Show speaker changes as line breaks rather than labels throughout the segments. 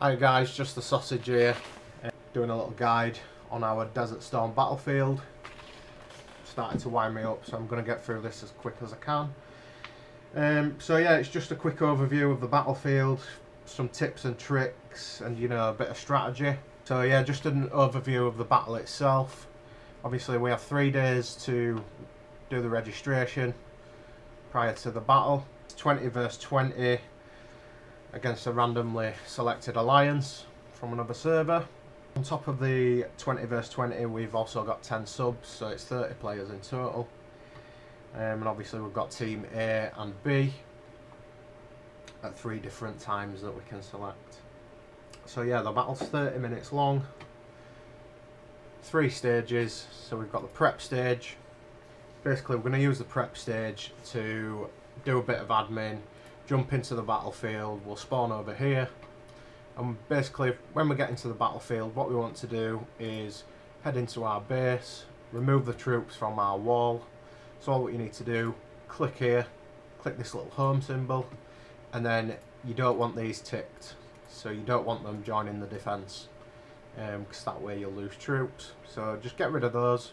Hi guys, just the sausage here, doing a little guide on our Desert Storm battlefield. Starting to wind me up, so I'm going to get through this as quick as I can. So yeah, it's just a quick overview of the battlefield, some tips and tricks, and a bit of strategy. So yeah, just an overview of the battle itself. Obviously we have 3 days to do the registration prior to the battle. It's 20 versus 20 against a randomly selected alliance from another server. On top of the 20 versus 20, we've also got 10 subs, so it's 30 players in total. And obviously we've got Team A and B at 3 different times that we can select. So yeah, the battle's 30 minutes long, 3 stages. So we've got the prep stage. Basically we're going to use the prep stage to do a bit of admin, jump into the battlefield. We'll spawn over here, and basically when we get into the battlefield, what we want to do is head into our base, remove the troops from our wall. So all what you need to do, click here, click this little home symbol, and then you don't want these ticked, so you don't want them joining the defence, because that way you'll lose troops. So just get rid of those,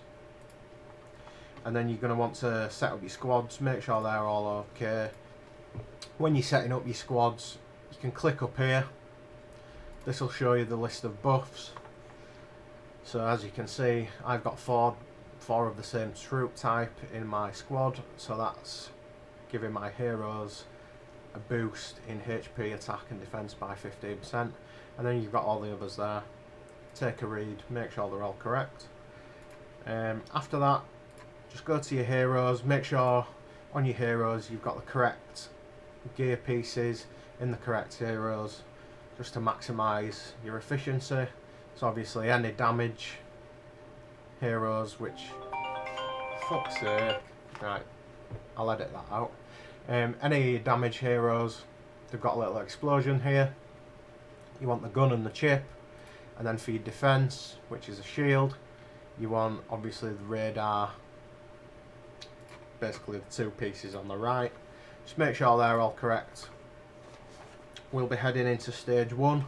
and then you're going to want to set up your squads, make sure they're all okay. When you're setting up your squads, you can click up here. This will show you the list of buffs. So as you can see, I've got four of the same troop type in my squad, so that's giving my heroes a boost in HP, attack and defense by 15%. And then you've got all the others there. Take a read, make sure they're all correct. After that, just go to your heroes, make sure on your heroes you've got the correct gear pieces in the correct heroes, just to maximise your efficiency. So obviously any damage heroes, which, fuck's sake, right, I'll edit that out. Any damage heroes, they've got a little explosion here. You want the gun and the chip. And then for your defence, which is a shield, you want obviously the radar, basically the 2 pieces on the right. Just make sure they're all correct. We'll be heading into stage 1.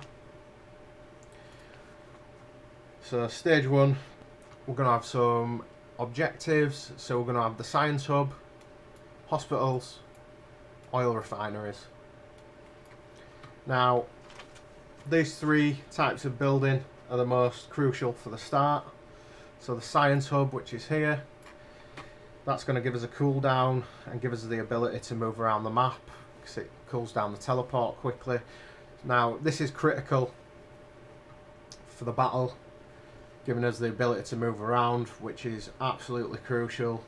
So stage 1, we're going to have some objectives. So we're going to have the science hub, hospitals, oil refineries. Now these 3 types of building are the most crucial for the start. So the science hub, which is here, that's going to give us a cooldown and give us the ability to move around the map, because it cools down the teleport quickly. Now this is critical for the battle, giving us the ability to move around, which is absolutely crucial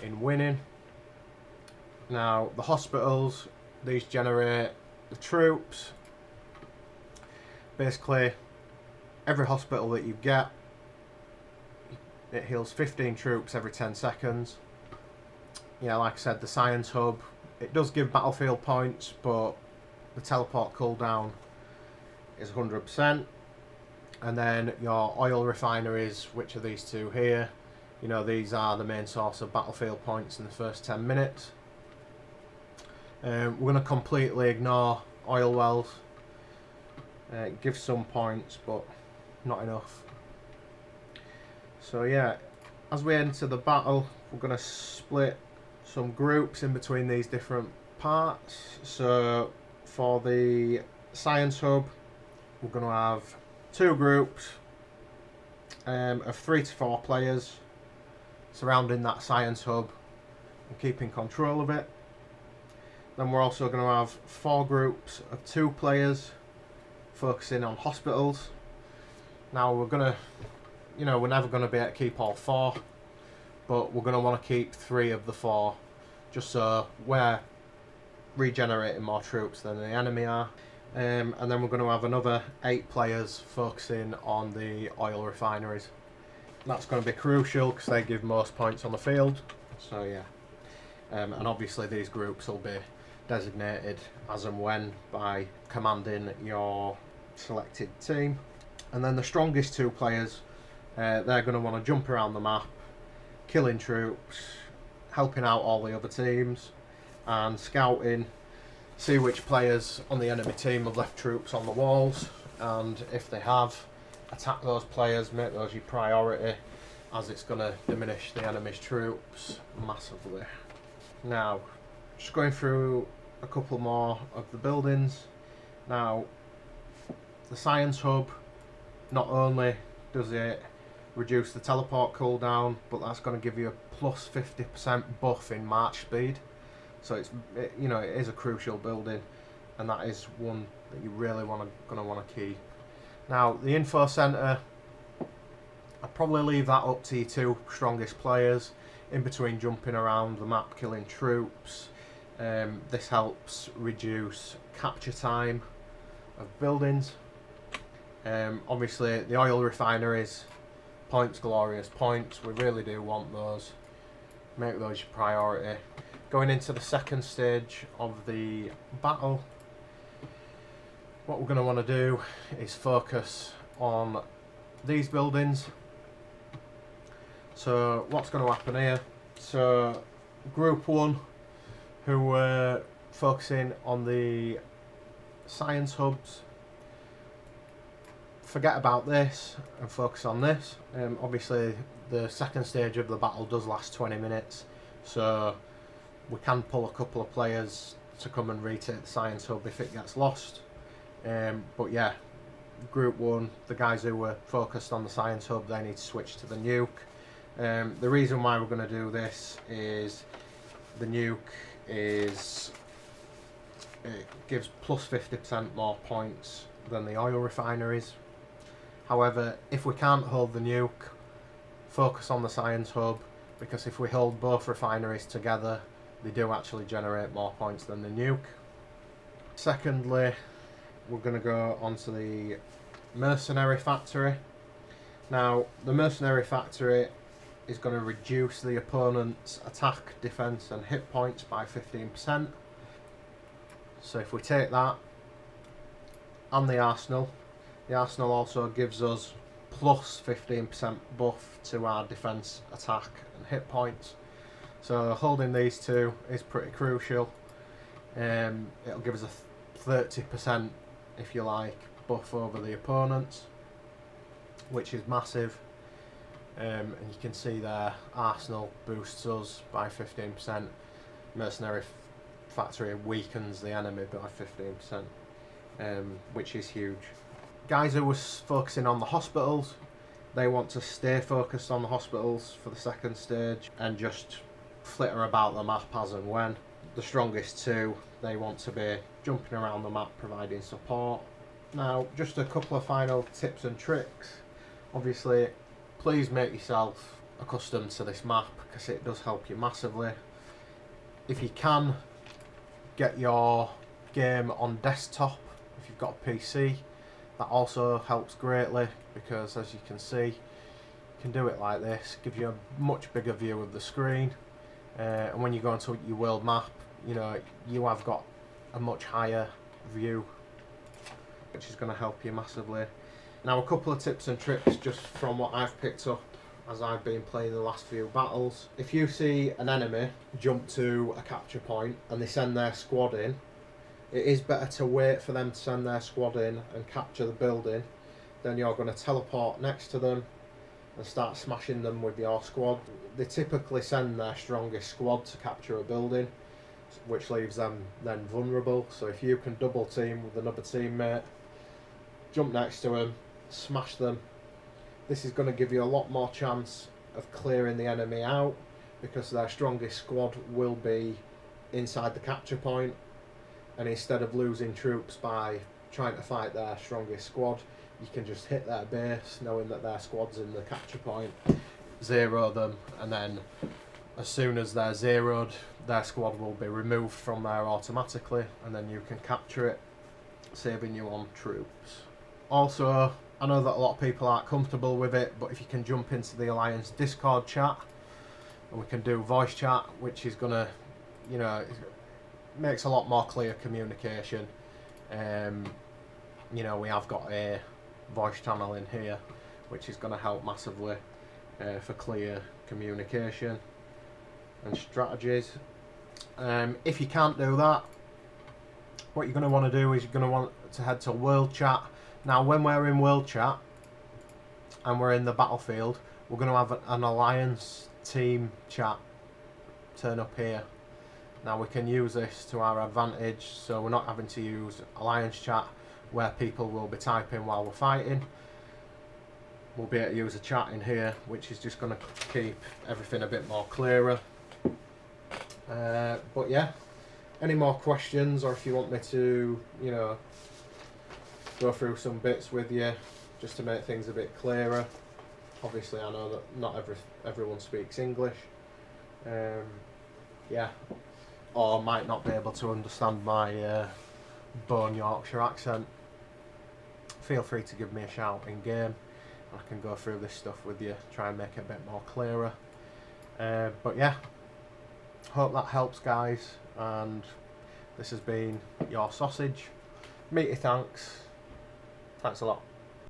in winning. Now the hospitals, these generate the troops. Basically every hospital that you get, it heals 15 troops every 10 seconds. Yeah, like I said, the science hub, it does give battlefield points, but the teleport cooldown is 100%. And then your oil refineries, which are these 2 here, these are the main source of battlefield points in the first 10 minutes. We're going to completely ignore oil wells. It gives some points, but not enough. So yeah, as we enter the battle, we're going to split some groups in between these different parts. So for the science hub, we're going to have 2 groups of 3 to 4 players surrounding that science hub and keeping control of it. Then we're also going to have 4 groups of 2 players focusing on hospitals. Now we're going to, we're never going to be able to keep all 4, but we're going to want to keep 3 of the 4, just so we're regenerating more troops than the enemy are. And then we're going to have another 8 players focusing on the oil refineries. That's going to be crucial because they give most points on the field. So yeah, and obviously these groups will be designated as and when by commanding your selected team. And then the strongest 2 players, they're going to want to jump around the map, killing troops, helping out all the other teams, and scouting see which players on the enemy team have left troops on the walls, and if they have, attack those players, make those your priority, as it's going to diminish the enemy's troops massively. Now, just going through a couple more of the buildings. Now, the science hub, not only does it reduce the teleport cooldown, but that's going to give you a plus 50% buff in march speed. So it is a crucial building, and that is one that you really going to want to keep. Now, the info centre, I'd probably leave that up to your two strongest players, in between jumping around the map killing troops. This helps reduce capture time of buildings. Obviously, the oil refineries, points, glorious points, we really do want those. Make those your priority. Going into the second stage of the battle, what we're going to want to do is focus on these buildings. So what's going to happen here? So group 1, who were focusing on the science hubs, forget about this and focus on this. Obviously the second stage of the battle does last 20 minutes, so we can pull a couple of players to come and retake the science hub if it gets lost. But yeah, group 1, the guys who were focused on the science hub, they need to switch to the nuke. The reason why we're going to do this is the nuke it gives plus 50% more points than the oil refineries. However, if we can't hold the nuke, focus on the science hub, because if we hold both refineries together, they do actually generate more points than the nuke. Secondly, we're going to go onto the mercenary factory. Now, the mercenary factory is going to reduce the opponent's attack, defense and hit points by 15%. So if we take that and the arsenal also gives us plus 15% buff to our defense, attack and hit points. So holding these two is pretty crucial. It'll give us a 30%, if you like, buff over the opponents, which is massive. And you can see there, arsenal boosts us by 15%. Mercenary factory weakens the enemy by 15%, which is huge. Guys who were focusing on the hospitals, they want to stay focused on the hospitals for the second stage and just flitter about the map as and when. The strongest two, they want to be jumping around the map providing support. Now, just a couple of final tips and tricks. Obviously, please make yourself accustomed to this map, because it does help you massively. If you can, get your game on desktop if you've got a PC. That also helps greatly, because as you can see, you can do it like this, give you a much bigger view of the screen, and when you go into your world map, you have got a much higher view, which is going to help you massively. Now, a couple of tips and tricks just from what I've picked up as I've been playing the last few battles. If you see an enemy jump to a capture point and they send their squad in, it is better to wait for them to send their squad in and capture the building. Then you're going to teleport next to them and start smashing them with your squad. They typically send their strongest squad to capture a building, which leaves them then vulnerable. So if you can double team with another teammate, jump next to them, smash them, this is going to give you a lot more chance of clearing the enemy out, because their strongest squad will be inside the capture point, and instead of losing troops by trying to fight their strongest squad, you can just hit their base knowing that their squad's in the capture point, zero them, and then as soon as they're zeroed, their squad will be removed from there automatically, and then you can capture it, saving you on troops. Also, I know that a lot of people aren't comfortable with it, but if you can jump into the Alliance Discord chat, and we can do voice chat, which is going to, makes a lot more clear communication. We have got a voice channel in here, which is going to help massively for clear communication and strategies. If you can't do that, what you're going to want to do is you're going to want to head to World Chat. Now, when we're in World Chat and we're in the battlefield, we're going to have an alliance team chat turn up here. Now, we can use this to our advantage, so we're not having to use alliance chat where people will be typing while we're fighting. We'll be able to use a chat in here, which is just going to keep everything a bit more clearer. But yeah, any more questions, or if you want me to, you know, go through some bits with you just to make things a bit clearer. Obviously, I know that not everyone speaks English. Yeah, or might not be able to understand my bone Yorkshire accent. Feel free to give me a shout in game. I can go through this stuff with you, try and make it a bit more clearer. But yeah, hope that helps, guys. And this has been your sausage. Meaty thanks. Thanks a lot.